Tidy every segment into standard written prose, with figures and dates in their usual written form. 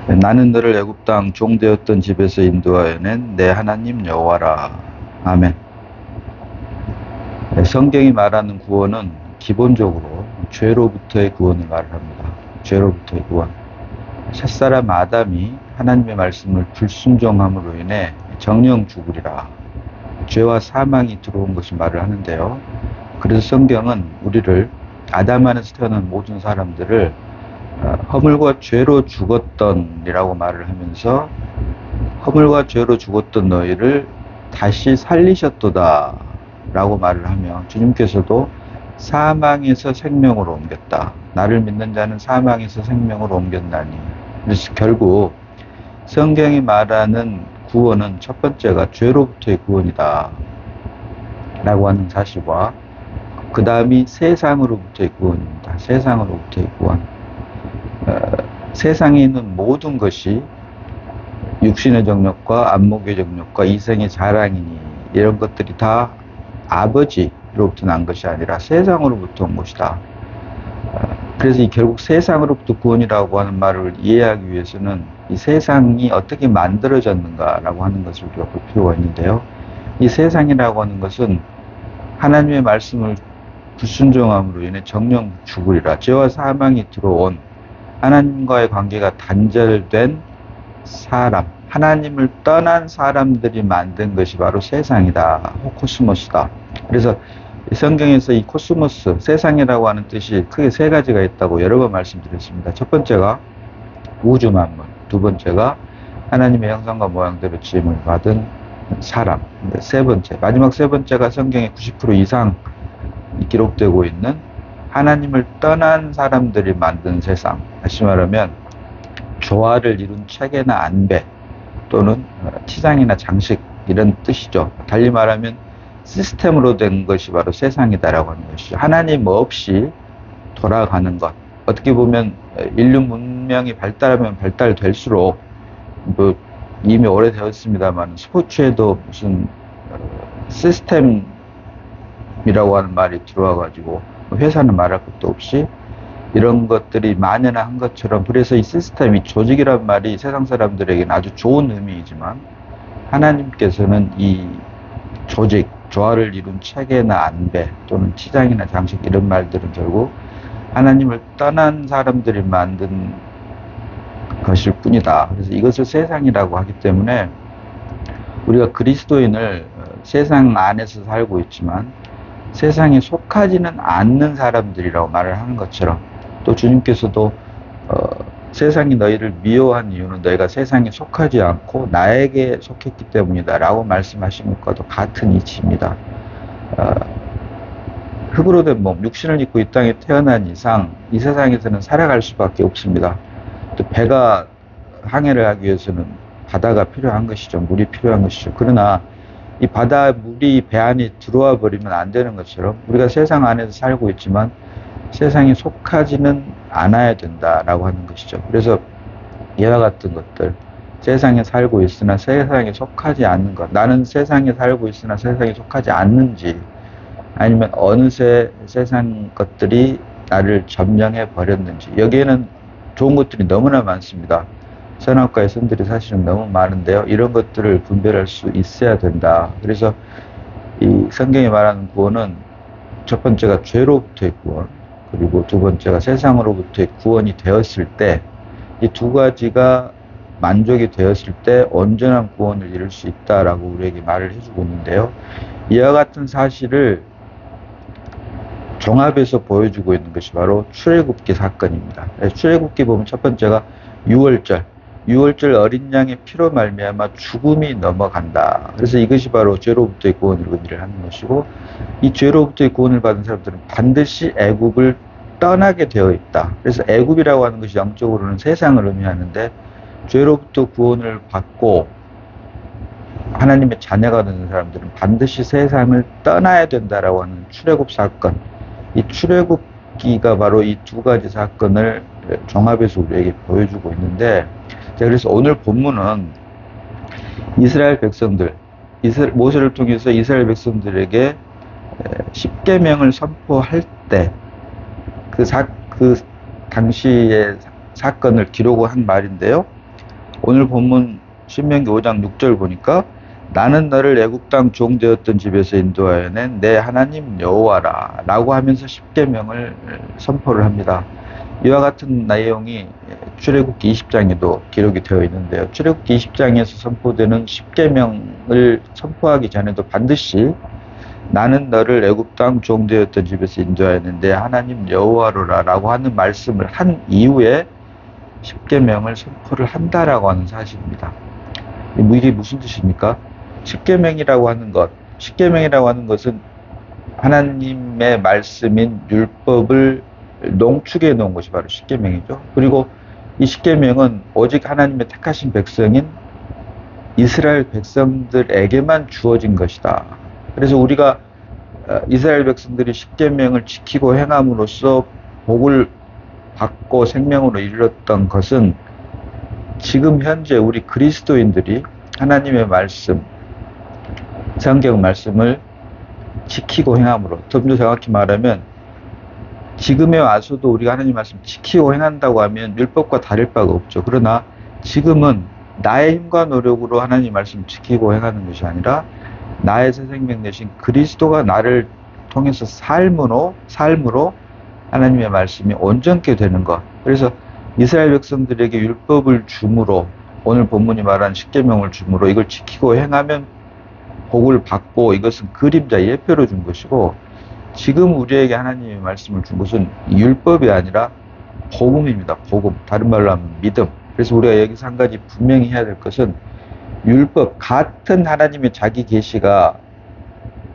나는 너를 애굽 땅 종되었던 집에서 인도하여 낸 내 하나님 여호와라. 아멘. 성경이 말하는 구원은 기본적으로 죄로부터의 구원을 말합니다. 죄로부터의 구원. 첫사람 아담이 하나님의 말씀을 불순종함으로 인해 정령 죽으리라. 죄와 사망이 들어온 것을 말을 하는데요. 그래서 성경은 우리를 아담 안에서 태어난 모든 사람들을 허물과 죄로 죽었던이라고 말을 하면서 허물과 죄로 죽었던 너희를 다시 살리셨도다 라고 말을 하며 주님께서도 사망에서 생명으로 옮겼다. 나를 믿는 자는 사망에서 생명으로 옮겼나니. 그래서 결국 성경이 말하는 구원은 첫 번째가 죄로부터의 구원이다 라고 하는 사실과 그 다음이 세상으로부터의 구원입니다. 세상으로부터의 구원. 세상에 있는 모든 것이 육신의 정욕과 안목의 정욕과 이생의 자랑이니 이런 것들이 다 아버지로부터 난 것이 아니라 세상으로부터 온 것이다. 그래서 결국 세상으로부터 구원이라고 하는 말을 이해하기 위해서는 이 세상이 어떻게 만들어졌는가라고 하는 것을 우리가 볼 필요가 있는데요. 이 세상이라고 하는 것은 하나님의 말씀을 불순종함으로 인해 정령 죽으리라. 죄와 사망이 들어온 하나님과의 관계가 단절된 사람, 하나님을 떠난 사람들이 만든 것이 바로 세상이다. 코스모스다. 그래서 성경에서 이 코스모스, 세상이라고 하는 뜻이 크게 세 가지가 있다고 여러 번 말씀드렸습니다. 첫 번째가 우주 만물, 두 번째가 하나님의 형상과 모양대로 지음을 받은 사람, 세 번째, 마지막 세 번째가 성경의 90% 이상 기록되고 있는 하나님을 떠난 사람들이 만든 세상. 다시 말하면 조화를 이룬 체계나 안배 또는 치장이나 장식 이런 뜻이죠. 달리 말하면 시스템으로 된 것이 바로 세상이다라고 하는 것이죠. 하나님 없이 돌아가는 것. 어떻게 보면 인류 문명이 발달하면 발달될수록 뭐 이미 오래되었습니다만 스포츠에도 무슨 시스템이라고 하는 말이 들어와가지고 회사는 말할 것도 없이 이런 것들이 만연한 것처럼, 그래서 이 시스템, 이 조직이란 말이 세상 사람들에게는 아주 좋은 의미이지만 하나님께서는 이 조직, 조화를 이룬 체계나 안배 또는 치장이나 장식 이런 말들은 결국 하나님을 떠난 사람들이 만든 것일 뿐이다. 그래서 이것을 세상이라고 하기 때문에 우리가 그리스도인을 세상 안에서 살고 있지만 세상에 속하지는 않는 사람들이라고 말을 하는 것처럼, 또 주님께서도 세상이 너희를 미워한 이유는 너희가 세상에 속하지 않고 나에게 속했기 때문이다 라고 말씀하신 것과도 같은 이치입니다. 흙으로 된 몸, 육신을 입고 이 땅에 태어난 이상 이 세상에서는 살아갈 수밖에 없습니다. 또 배가 항해를 하기 위해서는 바다가 필요한 것이죠. 물이 필요한 것이죠. 그러나 이 바다 물이 배 안에 들어와 버리면 안 되는 것처럼 우리가 세상 안에서 살고 있지만 세상에 속하지는 않아야 된다라고 하는 것이죠. 그래서 이와 같은 것들, 세상에 살고 있으나 세상에 속하지 않는 것, 나는 세상에 살고 있으나 세상에 속하지 않는지, 아니면 어느새 세상 것들이 나를 점령해 버렸는지, 여기에는 좋은 것들이 너무나 많습니다. 선악과의 선들이 사실은 너무 많은데요. 이런 것들을 분별할 수 있어야 된다. 그래서 이 성경이 말하는 구원은 첫 번째가 죄로부터의 구원, 그리고 두 번째가 세상으로부터의 구원이 되었을 때, 이 두 가지가 만족이 되었을 때 온전한 구원을 이룰 수 있다라고 우리에게 말을 해주고 있는데요. 이와 같은 사실을 종합해서 보여주고 있는 것이 바로 출애굽기 사건입니다. 출애굽기 보면 첫 번째가 유월절 어린 양의 피로 말미암아 죽음이 넘어간다. 그래서 이것이 바로 죄로부터의 구원을 의미를 하는 것이고, 이 죄로부터의 구원을 받은 사람들은 반드시 애굽을 떠나게 되어 있다. 그래서 애굽이라고 하는 것이 영적으로는 세상을 의미하는데, 죄로부터 구원을 받고 하나님의 자녀가 되는 사람들은 반드시 세상을 떠나야 된다라고 하는 출애굽 사건. 이 출애굽기가 바로 이 두 가지 사건을 종합해서 우리에게 보여주고 있는데, 그래서 오늘 본문은 이스라엘 백성들, 모세를 통해서 이스라엘 백성들에게 십계명을 선포할 때 그 당시의 사건을 기록을 한 말인데요. 오늘 본문 신명기 5장 6절 보니까 나는 너를 애굽 땅 종 되었던 집에서 인도하여 낸 내 하나님 여호와라 라고 하면서 십계명을 선포를 합니다. 이와 같은 내용이 출애굽기 20장에도 기록이 되어 있는데요. 출애굽기 20장에서 선포되는 십계명을 선포하기 전에도 반드시 나는 너를 애굽 땅 종 되었던 집에서 인도하여 낸 내 하나님 여호와로라 라고 하는 말씀을 한 이후에 십계명을 선포를 한다라고 하는 사실입니다. 이게 무슨 뜻입니까? 십계명이라고 하는 것은 하나님의 말씀인 율법을 농축해 놓은 것이 바로 십계명이죠. 그리고 이 십계명은 오직 하나님의 택하신 백성인 이스라엘 백성들에게만 주어진 것이다. 그래서 우리가 이스라엘 백성들이 십계명을 지키고 행함으로써 복을 받고 생명으로 이르렀던 것은 지금 현재 우리 그리스도인들이 하나님의 말씀, 성경 말씀을 지키고 행함으로, 좀 더 정확히 말하면 지금에 와서도 우리가 하나님 말씀 지키고 행한다고 하면 율법과 다를 바가 없죠. 그러나 지금은 나의 힘과 노력으로 하나님 말씀 지키고 행하는 것이 아니라 나의 새 생명 되신 그리스도가 나를 통해서 삶으로 하나님의 말씀이 온전케 되는 것. 그래서 이스라엘 백성들에게 율법을 줌으로, 오늘 본문이 말한 십계명을 줌으로 이걸 지키고 행하면 복을 받고, 이것은 그림자 예표로 준 것이고, 지금 우리에게 하나님의 말씀을 준 것은 율법이 아니라 복음입니다. 복음. 다른 말로 하면 믿음. 그래서 우리가 여기서 한 가지 분명히 해야 될 것은 율법, 같은 하나님의 자기 계시가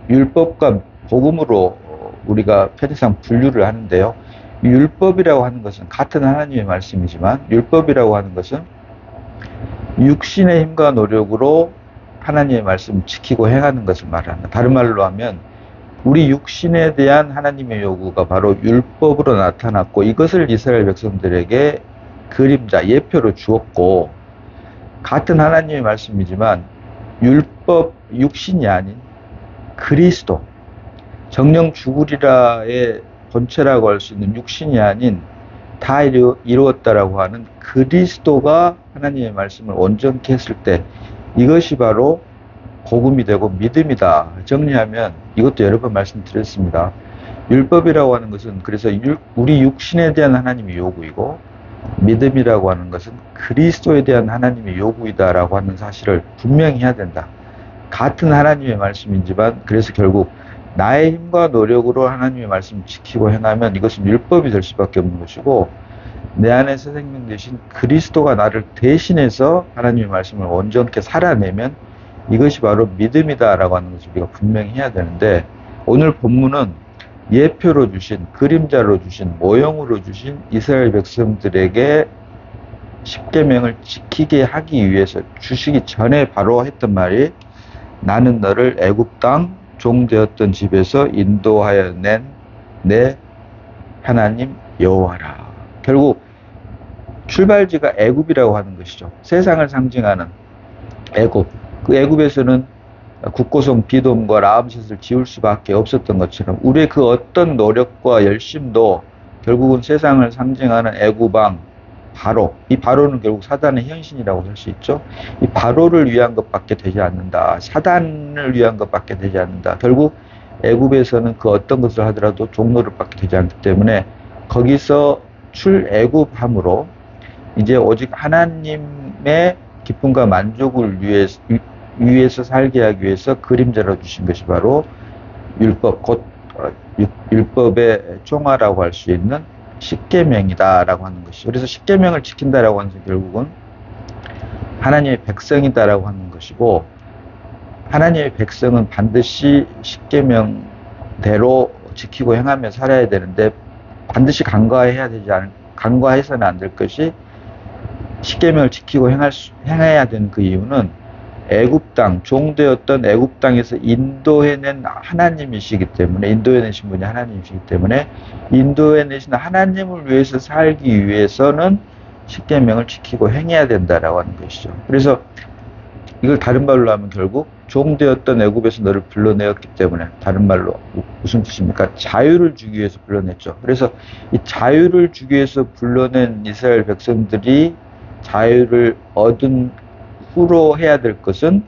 율법과 복음으로 우리가 편의상 분류를 하는데요. 율법이라고 하는 것은 같은 하나님의 말씀이지만, 율법이라고 하는 것은 육신의 힘과 노력으로 하나님의 말씀을 지키고 행하는 것을 말합니다. 다른 말로 하면 우리 육신에 대한 하나님의 요구가 바로 율법으로 나타났고, 이것을 이스라엘 백성들에게 그림자, 예표로 주었고, 같은 하나님의 말씀이지만 율법, 육신이 아닌 그리스도, 정령 죽으리라의 본체라고 할 수 있는 육신이 아닌 다 이루었다라고 하는 그리스도가 하나님의 말씀을 온전케 했을 때, 이것이 바로 복음이 되고 믿음이다. 정리하면 이것도 여러 번 말씀드렸습니다. 율법이라고 하는 것은 그래서 우리 육신에 대한 하나님의 요구이고, 믿음이라고 하는 것은 그리스도에 대한 하나님의 요구이다라고 하는 사실을 분명히 해야 된다. 같은 하나님의 말씀이지만, 그래서 결국 나의 힘과 노력으로 하나님의 말씀을 지키고 행하면 이것은 율법이 될 수밖에 없는 것이고, 내 안에 새 생명 되신 그리스도가 나를 대신해서 하나님의 말씀을 온전케 살아내면 이것이 바로 믿음이다라고 하는 것을 우리가 분명히 해야 되는데, 오늘 본문은 예표로 주신, 그림자로 주신, 모형으로 주신 이스라엘 백성들에게 십계명을 지키게 하기 위해서 주시기 전에 바로 했던 말이 나는 너를 애굽 땅 종 되었던 집에서 인도하여 낸 내 하나님 여호와라. 결국 출발지가 애굽이라고 하는 것이죠. 세상을 상징하는 애굽. 그 애굽에서는 국고성 비돔과 라암셋을 지을 수밖에 없었던 것처럼 우리의 그 어떤 노력과 열심도 결국은 세상을 상징하는 애굽왕 바로, 이 바로는 결국 사단의 현신이라고 할 수 있죠. 이 바로를 위한 것밖에 되지 않는다. 사단을 위한 것밖에 되지 않는다. 결국 애굽에서는 그 어떤 것을 하더라도 종노릇밖에 되지 않기 때문에 거기서 출애굽함으로 이제 오직 하나님의 기쁨과 만족을 위해서 살게 하기 위해서 그림자로 주신 것이 바로 율법, 곧 율법의 총화라고 할 수 있는 십계명이다라고 하는 것이죠. 그래서 십계명을 지킨다라고 하는 것은 결국은 하나님의 백성이다라고 하는 것이고, 하나님의 백성은 반드시 십계명대로 지키고 행하며 살아야 되는데, 반드시 간과해서는 안 될 것이, 십계명을 지키고 행해야 되는 그 이유는 애굽 땅, 종되었던 애굽 땅에서 인도해낸 하나님이시기 때문에, 인도해내신 분이 하나님이시기 때문에 인도해내신 하나님을 위해서 살기 위해서는 십계명을 지키고 행해야 된다라고 하는 것이죠. 그래서 이걸 다른 말로 하면 결국 종되었던 애굽에서 너를 불러내었기 때문에, 다른 말로 무슨 뜻입니까? 자유를 주기 위해서 불러냈죠. 그래서 이 자유를 주기 위해서 불러낸 이스라엘 백성들이 자유를 얻은 후로 해야 될 것은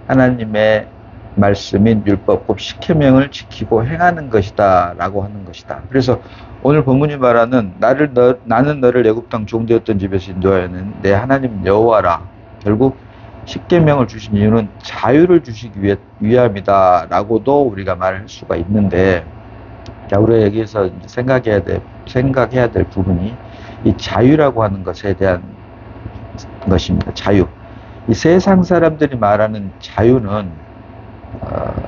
하나님의 말씀인 율법, 곧 십계명을 지키고 행하는 것이다 라고 하는 것이다. 그래서 오늘 본문이 말하는 나는 너를 애굽 땅 종되었던 집에서 인도하여는 내 하나님 여호와라. 결국 십계명을 주신 이유는 자유를 주시기 위함이다 라고도 우리가 말할 수가 있는데, 자, 우리가 여기에서 생각해야 될 부분이 이 자유라고 하는 것에 대한 것입니다. 자유. 이 세상 사람들이 말하는 자유는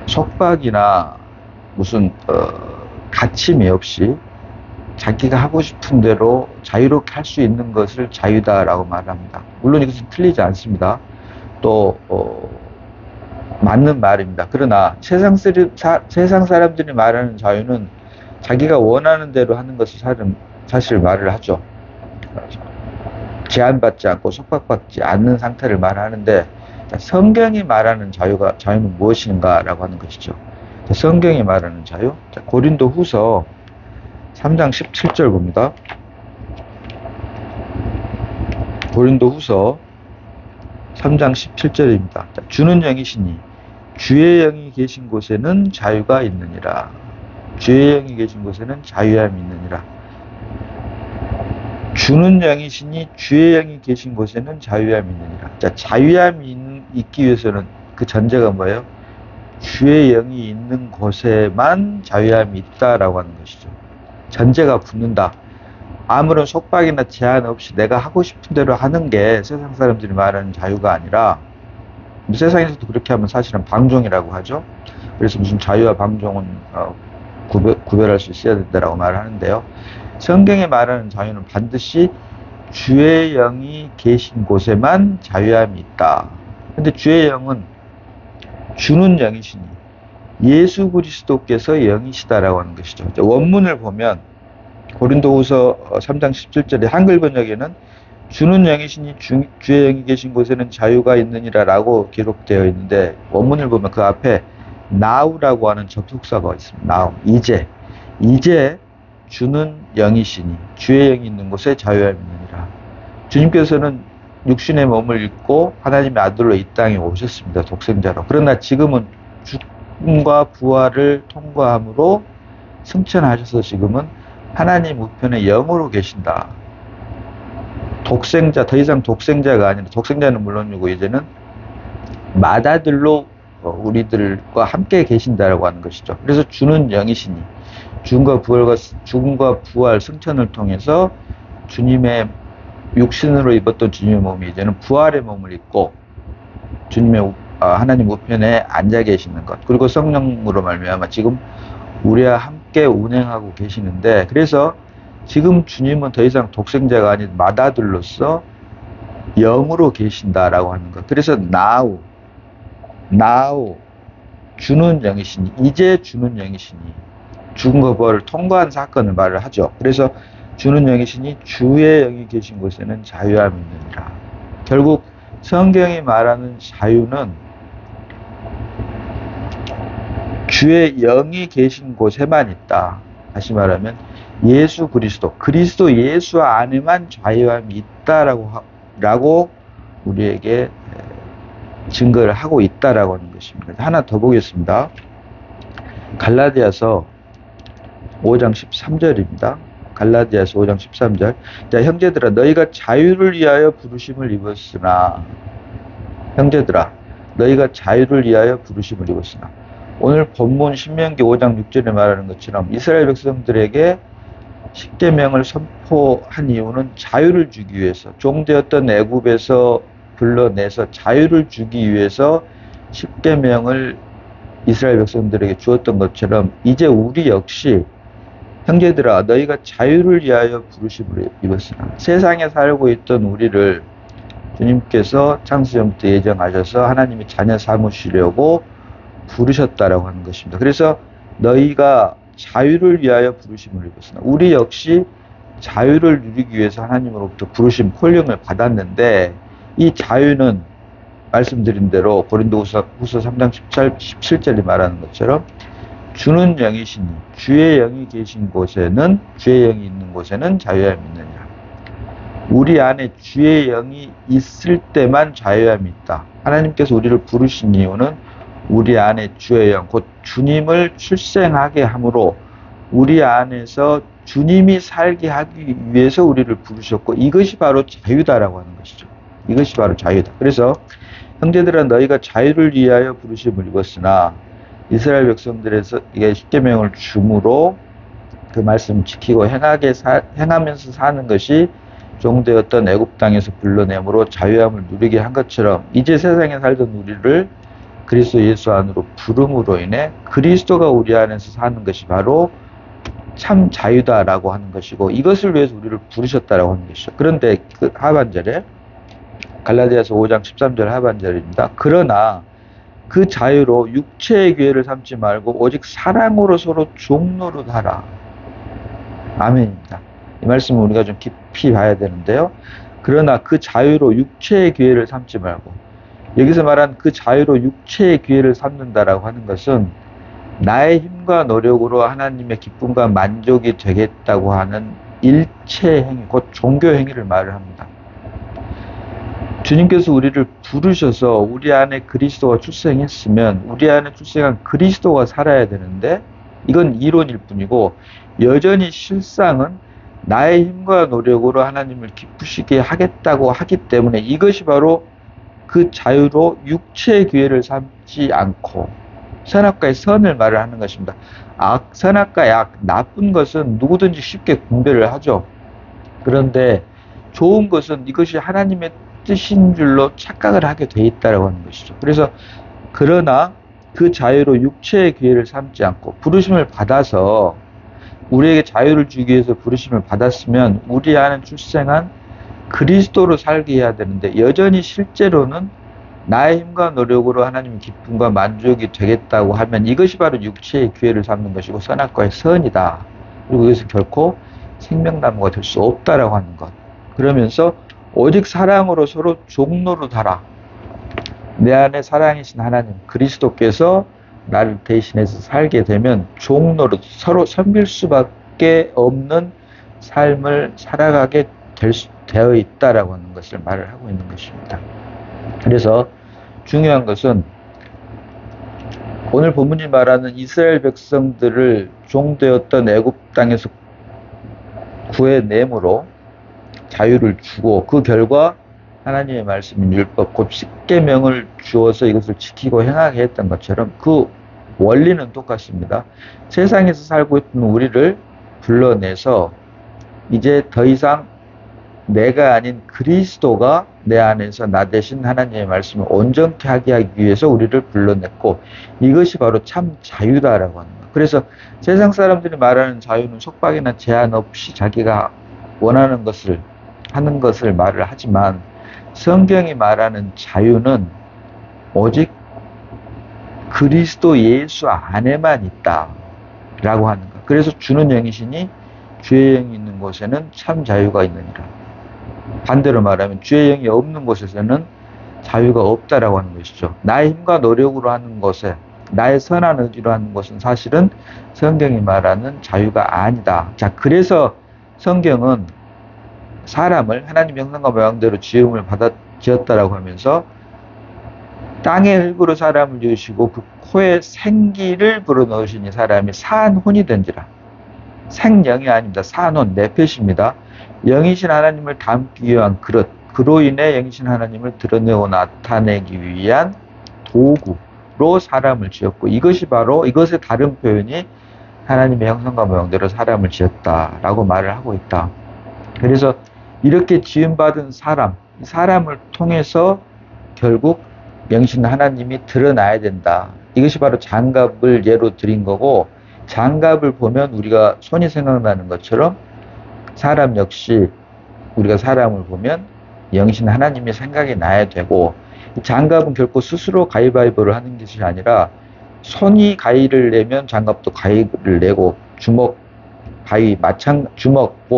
속박이나 무슨 가침이 없이 자기가 하고 싶은 대로 자유롭게 할 수 있는 것을 자유다라고 말합니다. 물론 이것은 틀리지 않습니다. 또 맞는 말입니다. 그러나 세상 사람들이 말하는 자유는 자기가 원하는 대로 하는 것을 사실 말을 하죠. 제한받지 않고 속박받지 않는 상태를 말하는데, 성경이 말하는 자유는 무엇인가라고 하는 것이죠. 성경이 말하는 자유, 고린도 후서 3장 17절 봅니다. 고린도 후서 3장 17절입니다. 주는 영이시니 주의 영이 계신 곳에는 자유가 있느니라. 주의 영이 계신 곳에는 자유함이 있느니라. 주는 영이시니 주의 영이 계신 곳에는 자유함이 있느니라. 자, 자유함이 있기 위해서는 그 전제가 뭐예요? 주의 영이 있는 곳에만 자유함이 있다라고 하는 것이죠. 전제가 붙는다. 아무런 속박이나 제한 없이 내가 하고 싶은 대로 하는 게 세상 사람들이 말하는 자유가 아니라, 세상에서도 그렇게 하면 사실은 방종이라고 하죠. 그래서 무슨 자유와 방종은 구별할 수 있어야 된다라고 말을 하는데요. 성경에 말하는 자유는 반드시 주의 영이 계신 곳에만 자유함이 있다. 근데 주의 영은 주는 영이시니 예수 그리스도께서 영이시다라고 하는 것이죠. 원문을 보면 고린도후서 3장 17절에 한글 번역에는 주는 영이시니 주의 영이 계신 곳에는 자유가 있느니라 라고 기록되어 있는데, 원문을 보면 그 앞에 now라고 하는 접속사가 있습니다. now, 이제 주는 영이시니 주의 영이 있는 곳에 자유함이 있느니라. 주님께서는 육신의 몸을 입고 하나님의 아들로 이 땅에 오셨습니다. 독생자로. 그러나 지금은 죽음과 부활을 통과함으로 승천하셔서 지금은 하나님 우편에 영으로 계신다. 더 이상 독생자가 아니라, 독생자는 물론이고 이제는 맏아들로 우리들과 함께 계신다라고 하는 것이죠. 그래서 주는 영이시니 죽음과 부활 승천을 통해서 주님의 육신으로 입었던 주님의 몸이 이제는 부활의 몸을 입고 하나님 우편에 앉아 계시는 것, 그리고 성령으로 말미암아 지금 우리와 함께 운행하고 계시는데, 그래서 지금 주님은 더 이상 독생자가 아닌 맏아들로서 영으로 계신다라고 하는 것. 그래서 now 주는 영이시니, 이제 주는 영이시니, 죽음과 부활을 통과한 사건을 말을 하죠. 그래서 주는 영이시니 주의 영이 계신 곳에는 자유함이 있느니라. 결국 성경이 말하는 자유는 주의 영이 계신 곳에만 있다. 다시 말하면 그리스도 예수 안에만 자유함이 있다라고 우리에게 증거를 하고 있다라고 하는 것입니다. 하나 더 보겠습니다. 갈라디아서 5장 13절입니다. 갈라디아서 5장 13절. 자, 형제들아, 너희가 자유를 위하여 부르심을 입었으나. 형제들아, 너희가 자유를 위하여 부르심을 입었으나. 오늘 본문 신명기 5장 6절에 말하는 것처럼 이스라엘 백성들에게 십계명을 선포한 이유는 자유를 주기 위해서, 종되었던 애굽에서 불러내서 자유를 주기 위해서 십계명을 이스라엘 백성들에게 주었던 것처럼, 이제 우리 역시 형제들아, 너희가 자유를 위하여 부르심을 입었으나. 세상에 살고 있던 우리를 주님께서 창세전부터 예정하셔서 하나님이 자녀 삼으시려고 부르셨다라고 하는 것입니다. 그래서 너희가 자유를 위하여 부르심을 입었으나, 우리 역시 자유를 누리기 위해서 하나님으로부터 부르심, 콜링을 받았는데, 이 자유는 말씀드린 대로 고린도후서 3장 17절이 말하는 것처럼 주는 영이시니 주의 영이 계신 곳에는, 주의 영이 있는 곳에는 자유함이 있느니라. 우리 안에 주의 영이 있을 때만 자유함이 있다. 하나님께서 우리를 부르신 이유는 우리 안에 주의 영, 곧 주님을 출생하게 함으로 우리 안에서 주님이 살게 하기 위해서 우리를 부르셨고, 이것이 바로 자유다라고 하는 것이죠. 이것이 바로 자유다. 그래서 형제들아, 너희가 자유를 위하여 부르심을 입었으나 이스라엘 백성들에서 이게 십계명을 주므로 그 말씀 지키고 행하면서 사는 것이 종되었던 애굽 땅에서 불러내므로 자유함을 누리게 한 것처럼, 이제 세상에 살던 우리를 그리스도 예수 안으로 부름으로 인해 그리스도가 우리 안에서 사는 것이 바로 참 자유다라고 하는 것이고, 이것을 위해서 우리를 부르셨다라고 하는 것이죠. 그런데 그 하반절에, 갈라디아서 5장 13절 하반절입니다. 그러나 그 자유로 육체의 기회를 삼지 말고 오직 사랑으로 서로 종노릇하라. 아멘입니다. 이 말씀을 우리가 좀 깊이 봐야 되는데요. 그러나 그 자유로 육체의 기회를 삼지 말고, 여기서 말한 그 자유로 육체의 기회를 삼는다라고 하는 것은 나의 힘과 노력으로 하나님의 기쁨과 만족이 되겠다고 하는 일체 행위, 곧 종교 행위를 말을 합니다. 주님께서 우리를 부르셔서 우리 안에 그리스도가 출생했으면 우리 안에 출생한 그리스도가 살아야 되는데, 이건 이론일 뿐이고 여전히 실상은 나의 힘과 노력으로 하나님을 기쁘시게 하겠다고 하기 때문에, 이것이 바로 그 자유로 육체의 기회를 삼지 않고 선악과의 선을 말을 하는 것입니다. 선악과 악, 나쁜 것은 누구든지 쉽게 분별을 하죠. 그런데 좋은 것은 이것이 하나님의 뜻인 줄로 착각을 하게 돼 있다고 하는 것이죠. 그래서 그러나 그 자유로 육체의 기회를 삼지 않고, 부르심을 받아서 우리에게 자유를 주기 위해서 부르심을 받았으면 우리 안에 출생한 그리스도로 살게 해야 되는데, 여전히 실제로는 나의 힘과 노력으로 하나님의 기쁨과 만족이 되겠다고 하면 이것이 바로 육체의 기회를 삼는 것이고 선악과의 선이다. 그리고 이것은 결코 생명나무가 될 수 없다라고 하는 것. 그러면서 오직 사랑으로 서로 종노릇하라. 내 안에 사랑이신 하나님 그리스도께서 나를 대신해서 살게 되면 종노릇, 서로 섬길 수밖에 없는 삶을 살아가게 되어 있다라고 하는 것을 말을 하고 있는 것입니다. 그래서 중요한 것은 오늘 본문이 말하는 이스라엘 백성들을 종되었던 애굽 땅에서 구해내므로 자유를 주고, 그 결과 하나님의 말씀인 율법 곧 십계명을 주어서 이것을 지키고 행하게 했던 것처럼 그 원리는 똑같습니다. 세상에서 살고 있던 우리를 불러내서 이제 더 이상 내가 아닌 그리스도가 내 안에서 나 대신 하나님의 말씀을 온전케 하게 하기 위해서 우리를 불러냈고, 이것이 바로 참 자유다라고 하는 거예요. 그래서 세상 사람들이 말하는 자유는 속박이나 제한 없이 자기가 원하는 것을 하는 것을 말을 하지만, 성경이 말하는 자유는 오직 그리스도 예수 안에만 있다라고 하는 것. 그래서 주는 영이시니 주의 영이 있는 곳에는 참 자유가 있느니라. 반대로 말하면 주의 영이 없는 곳에서는 자유가 없다라고 하는 것이죠. 나의 힘과 노력으로 하는 것에, 나의 선한 의지로 하는 것은 사실은 성경이 말하는 자유가 아니다. 자, 그래서 성경은 사람을 하나님 형상과 모양대로 지음을 받아 지었다라고 하면서 땅의 흙으로 사람을 지으시고 그 코에 생기를 불어넣으시니 사람이 산혼이 된지라. 생령이 아닙니다. 산혼, 네펫입니다. 영이신 하나님을 담기 위한 그릇, 그로 인해 영이신 하나님을 드러내고 나타내기 위한 도구로 사람을 지었고, 이것이 바로, 이것의 다른 표현이 하나님의 형상과 모양대로 사람을 지었다라고 말을 하고 있다. 그래서 이렇게 지음받은 사람을 통해서 결국 영신 하나님이 드러나야 된다. 이것이 바로 장갑을 예로 드린 거고, 장갑을 보면 우리가 손이 생각나는 것처럼 사람 역시 우리가 사람을 보면 영신 하나님이 생각이 나야 되고, 이 장갑은 결코 스스로 가위바위보를 하는 것이 아니라 손이 가위를 내면 장갑도 가위를 내고, 주먹도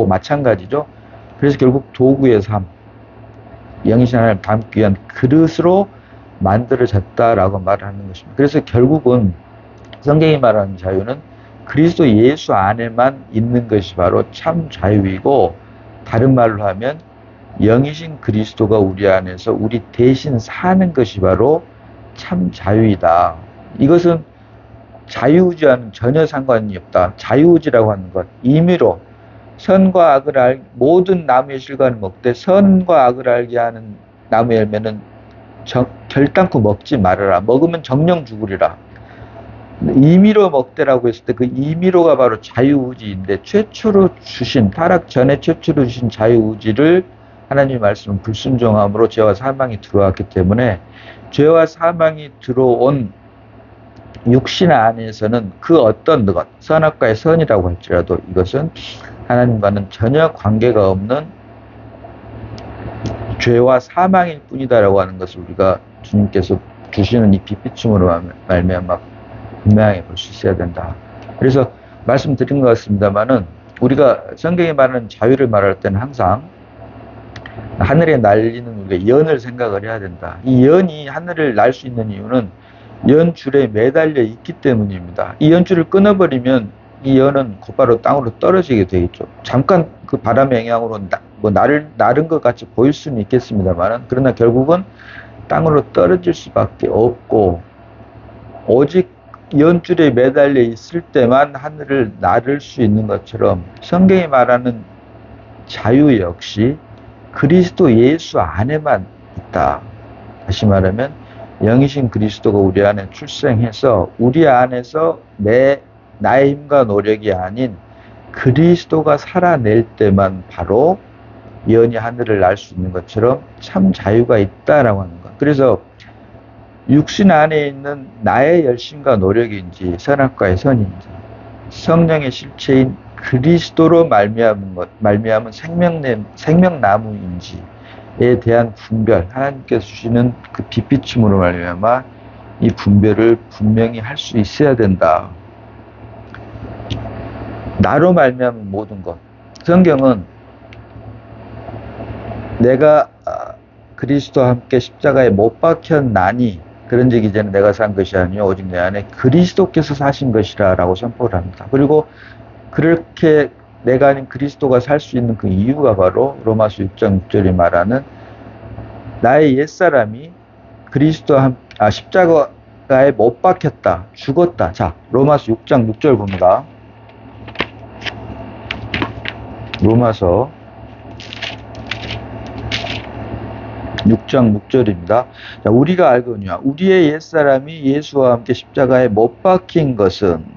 마찬가지죠. 그래서 결국 도구의 삶, 영신 하나님을 담기 위한 그릇으로 만들어졌다라고 말하는 것입니다. 그래서 결국은 성경이 말하는 자유는 그리스도 예수 안에만 있는 것이 바로 참 자유이고, 다른 말로 하면 영이신 그리스도가 우리 안에서 우리 대신 사는 것이 바로 참 자유이다. 이것은 자유의지와는 전혀 상관이 없다. 자유의지라고 하는 것, 임의로 선과 악을 모든 나무의 실과는 먹되 선과 악을 알게 하는 나무 열매는 결단코 먹지 말아라. 먹으면 정령 죽으리라. 임의로 먹되라고 했을 때 그 임의로가 바로 자유의지인데, 최초로 주신, 타락 전에 최초로 주신 자유의지를 하나님의 말씀은 불순종함으로 죄와 사망이 들어왔기 때문에, 죄와 사망이 들어온 육신 안에서는 그 어떤 것, 선악과의 선이라고 할지라도 이것은 하나님과는 전혀 관계가 없는 죄와 사망일 뿐이다라고 하는 것을 우리가 주님께서 주시는 이 빛비춤으로 말미암아 분명하게 볼 수 있어야 된다. 그래서 말씀드린 것 같습니다만은, 우리가 성경에 말하는 자유를 말할 때는 항상 하늘에 날리는 우리가 연을 생각을 해야 된다. 이 연이 하늘을 날 수 있는 이유는 연줄에 매달려 있기 때문입니다. 이 연줄을 끊어버리면 이 연은 곧바로 땅으로 떨어지게 되겠죠. 잠깐 그 바람의 영향으로 나른 것 같이 보일 수는 있겠습니다만, 그러나 결국은 땅으로 떨어질 수밖에 없고, 오직 연줄에 매달려 있을 때만 하늘을 나를 수 있는 것처럼 성경이 말하는 자유 역시 그리스도 예수 안에만 있다. 다시 말하면 영이신 그리스도가 우리 안에 출생해서 우리 안에서 나의 힘과 노력이 아닌 그리스도가 살아낼 때만 바로 연이 하늘을 날 수 있는 것처럼 참 자유가 있다라고 하는 것. 그래서 육신 안에 있는 나의 열심과 노력인지 선악과의 선인지 성령의 실체인 그리스도로 말미암은 생명나무인지에 대한 분별, 하나님께서 주시는 그 빛비춤으로 말미암아 이 분별을 분명히 할 수 있어야 된다. 나로 말미암은 모든 것. 성경은 내가 그리스도와 함께 십자가에 못 박혔나니 그런즉 이제는 내가 산 것이 아니요 오직 내 안에 그리스도께서 사신 것이라 라고 선포를 합니다. 그리고 그렇게 내가 아닌 그리스도가 살 수 있는 그 이유가 바로 로마서 6장 6절이 말하는 나의 옛사람이 그리스도와 십자가에 못 박혔다, 죽었다. 자, 로마서 6장 6절 봅니다. 로마서 6장 6절입니다. 자, 우리가 알거니와 우리의 옛사람이 예수와 함께 십자가에 못 박힌 것은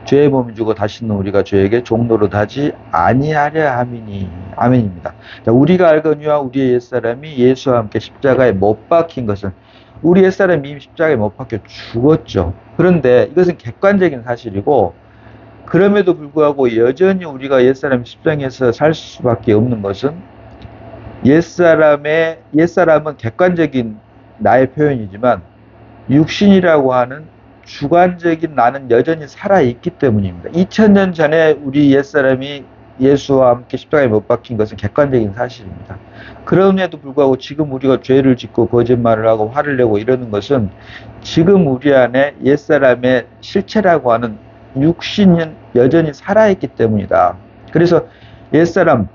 죄의 몸이 주고 다시는 우리가 죄에게 종노릇 하지 아니하려 함이니. 아멘입니다. 자, 우리가 알거니와 우리의 옛사람이 예수와 함께 십자가에 못 박힌 것은, 우리 옛사람이 이미 십자가에 못 박혀 죽었죠. 그런데 이것은 객관적인 사실이고, 그럼에도 불구하고 여전히 우리가 옛사람이 십자가에서 살 수밖에 없는 것은, 옛사람은 객관적인 나의 표현이지만 육신이라고 하는 주관적인 나는 여전히 살아있기 때문입니다. 2000년 전에 우리 옛사람이 예수와 함께 십자가에 못 박힌 것은 객관적인 사실입니다. 그럼에도 불구하고 지금 우리가 죄를 짓고 거짓말을 하고 화를 내고 이러는 것은 지금 우리 안에 옛사람의 실체라고 하는 육신은 여전히 살아있기 때문이다. 그래서 옛사람,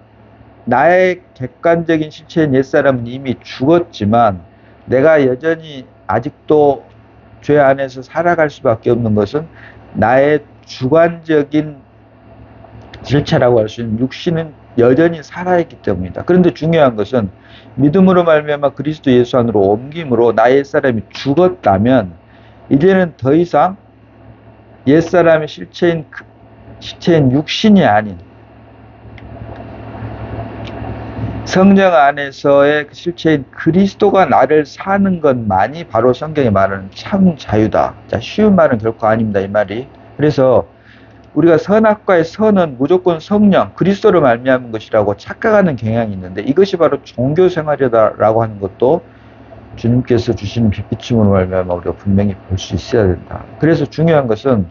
나의 객관적인 실체인 옛사람은 이미 죽었지만 내가 여전히 아직도 죄 안에서 살아갈 수밖에 없는 것은 나의 주관적인 실체라고 할 수 있는 육신은 여전히 살아있기 때문이다. 그런데 중요한 것은 믿음으로 말미암아 그리스도 예수 안으로 옮김으로 나의 옛사람이 죽었다면 이제는 더 이상 옛사람의 실체인 육신이 아닌 성령 안에서의 그 실체인 그리스도가 나를 사는 것만이 바로 성경이 말하는 참 자유다. 자, 쉬운 말은 결코 아닙니다, 이 말이. 그래서 우리가 선악과의 선은 무조건 성령, 그리스도를 말미암은 것이라고 착각하는 경향이 있는데, 이것이 바로 종교생활이다라고 하는 것도 주님께서 주신 빛비춤으로 말미암아 우리가 분명히 볼 수 있어야 된다. 그래서 중요한 것은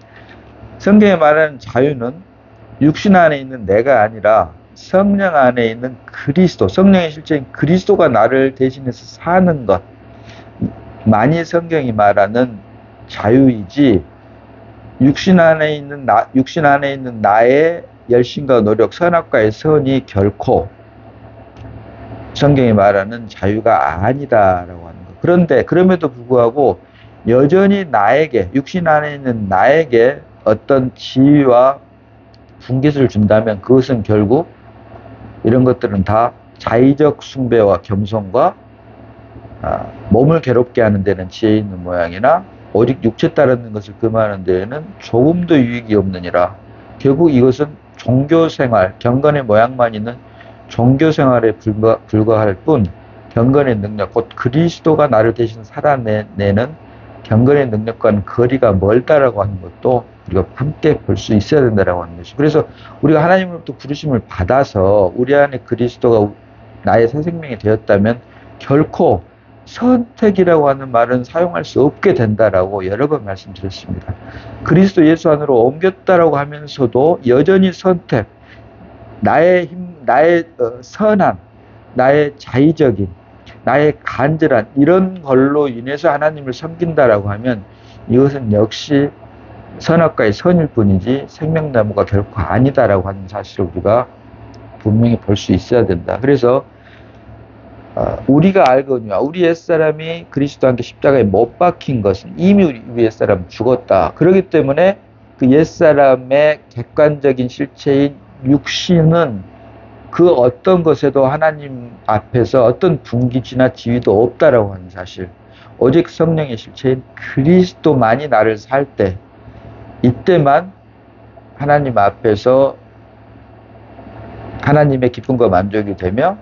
성경에 말하는 자유는 육신 안에 있는 내가 아니라 성령 안에 있는 그리스도, 성령의 실체인 그리스도가 나를 대신해서 사는 것 만이 성경이 말하는 자유이지, 육신 안에 있는 나의 열심과 노력, 선악과의 선이 결코 성경이 말하는 자유가 아니다라고 하는 것. 그런데 그럼에도 불구하고 여전히 나에게, 육신 안에 있는 나에게 어떤 지위와 분깃을 준다면 그것은 결국 이런 것들은 다 자의적 숭배와 겸손과 몸을 괴롭게 하는 데는 지혜 있는 모양이나 오직 육체 따르는 것을 금하는 데에는 조금도 유익이 없느니라. 결국 이것은 종교생활, 경건의 모양만 있는 종교생활에 불과할 뿐 경건의 능력, 곧 그리스도가 나를 대신 살아내는 경건의 능력과는 거리가 멀다라고 하는 것도 우리가 함께 볼 수 있어야 된다라고 하는 것이죠. 그래서 우리가 하나님으로부터 부르심을 받아서 우리 안에 그리스도가 나의 새 생명이 되었다면 결코 선택이라고 하는 말은 사용할 수 없게 된다라고 여러 번 말씀드렸습니다. 그리스도 예수 안으로 옮겼다라고 하면서도 여전히 선택, 나의 힘, 나의 선한, 나의 자의적인, 나의 간절한 이런 걸로 인해서 하나님을 섬긴다라고 하면 이것은 역시 선악과의 선일 뿐이지 생명나무가 결코 아니다라고 하는 사실을 우리가 분명히 볼 수 있어야 된다. 그래서 우리가 알거니와 우리 옛사람이 그리스도와 함께 십자가에 못 박힌 것은 이미 우리 옛사람 죽었다. 그렇기 때문에 그 옛사람의 객관적인 실체인 육신은 그 어떤 것에도 하나님 앞에서 어떤 분기지나 지위도 없다라고 하는 사실. 오직 성령의 실체인 그리스도만이 나를 살 때, 이때만 하나님 앞에서 하나님의 기쁨과 만족이 되며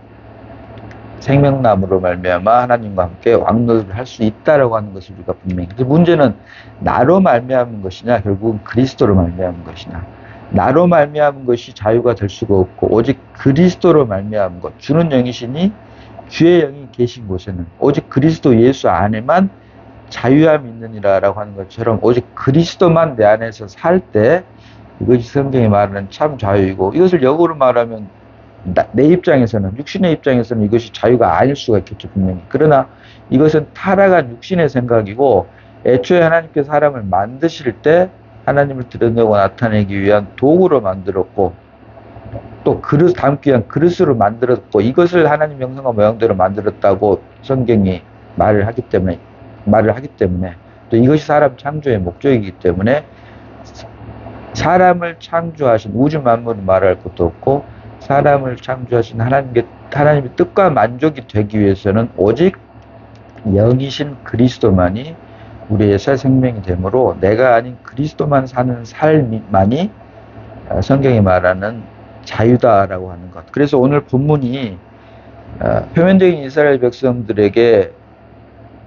생명나무로 말미암아 하나님과 함께 왕노를 할 수 있다라고 하는 것을 우리가 분명히. 문제는 나로 말미암은 것이냐, 결국은 그리스도로 말미암은 것이냐. 나로 말미암은 것이 자유가 될 수가 없고 오직 그리스도로 말미암은 것. 주는 영이시니 주의 영이 계신 곳에는 오직 그리스도 예수 안에만 자유함이 있느니라라고 하는 것처럼 오직 그리스도만 내 안에서 살 때 이것이 성경이 말하는 참 자유이고, 이것을 역으로 말하면 내 입장에서는, 육신의 입장에서는 이것이 자유가 아닐 수가 있겠죠, 분명히. 그러나 이것은 타락한 육신의 생각이고, 애초에 하나님께서 사람을 만드실 때 하나님을 드러내고 나타내기 위한 도구로 만들었고, 또 그릇 담기 위한 그릇으로 만들었고, 이것을 하나님 형상과 모양대로 만들었다고 성경이 말을 하기 때문에 또 이것이 사람 창조의 목적이기 때문에 사람을 창조하신, 우주 만물을 말할 것도 없고 사람을 창조하신 하나님의 뜻과 만족이 되기 위해서는 오직 영이신 그리스도만이 우리의 새 생명이 되므로 내가 아닌 그리스도만 사는 삶만이 성경이 말하는 자유다라고 하는 것. 그래서 오늘 본문이 표면적인 이스라엘 백성들에게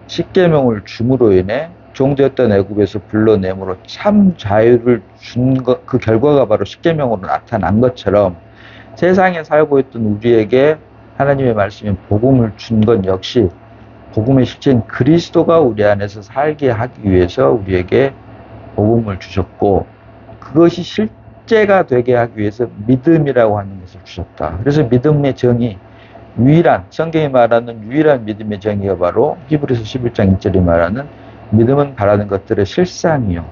십계명을 줌으로 인해 종되었던 애굽에서 불러내므로 참 자유를 준 것, 그 결과가 바로 십계명으로 나타난 것처럼 세상에 살고 있던 우리에게 하나님의 말씀인 복음을 준 것 역시 복음의 실체인 그리스도가 우리 안에서 살게 하기 위해서 우리에게 복음을 주셨고, 그것이 실제가 되게 하기 위해서 믿음이라고 하는 것을 주셨다. 그래서 믿음의 정의, 유일한, 성경이 말하는 유일한 믿음의 정의가 바로 히브리서 11장 1절이 말하는 믿음은 바라는 것들의 실상이요.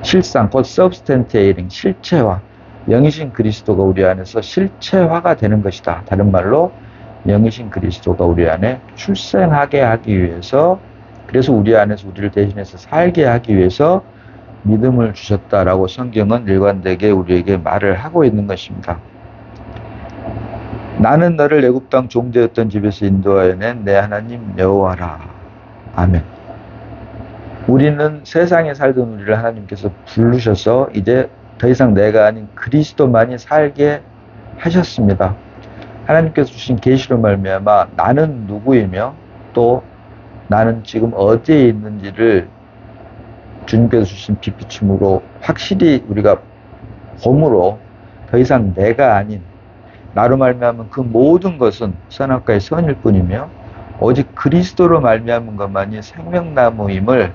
실상, 곧 substantiating, 실체화. 영이신 그리스도가 우리 안에서 실체화가 되는 것이다. 다른 말로 영이신 그리스도가 우리 안에 출생하게 하기 위해서, 그래서 우리 안에서 우리를 대신해서 살게 하기 위해서 믿음을 주셨다라고 성경은 일관되게 우리에게 말을 하고 있는 것입니다. 나는 너를 애굽 땅 종되었던 집에서 인도하여 낸 내 하나님 여호와라. 아멘. 우리는 세상에 살던 우리를 하나님께서 부르셔서 이제 더 이상 내가 아닌 그리스도만이 살게 하셨습니다. 하나님께서 주신 계시로 말미암아 나는 누구이며 또 나는 지금 어디에 있는지를 주님께서 주신 빛비춤으로 확실히 우리가 봄으로 더 이상 내가 아닌, 나로 말미암은 그 모든 것은 선악과의 선일 뿐이며 오직 그리스도로 말미암은 것만이 생명나무임을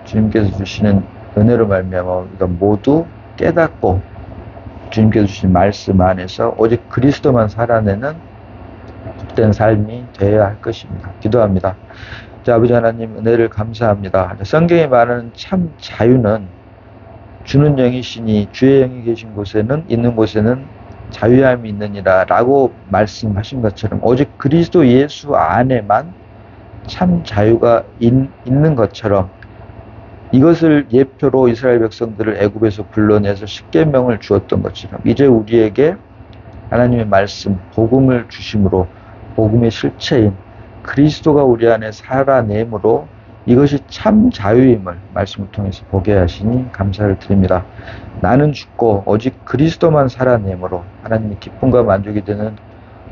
주님께서 주시는 은혜로 말미암아 우리가 모두 깨닫고 주님께서 주신 말씀 안에서 오직 그리스도만 살아내는 복된 삶이 되어야 할 것입니다. 기도합니다. 자, 아버지 하나님, 은혜를 감사합니다. 성경에 말하는 참 자유는 주는 영이시니 주의 영이 계신 곳에는, 있는 곳에는 자유함이 있느니라 라고 말씀하신 것처럼 오직 그리스도 예수 안에만 참 자유가 있는 것처럼 이것을 예표로 이스라엘 백성들을 애굽에서 불러내서 십계명을 주었던 것처럼 이제 우리에게 하나님의 말씀, 복음을 주심으로 복음의 실체인 그리스도가 우리 안에 살아내므로 이것이 참 자유임을 말씀을 통해서 보게 하시니 감사를 드립니다. 나는 죽고 오직 그리스도만 살아내므로 하나님의 기쁨과 만족이 되는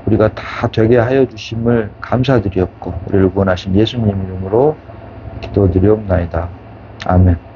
우리가 다 되게 하여 주심을 감사드리옵고 우리를 구원하신 예수님 이름으로 기도드리옵나이다. 아멘.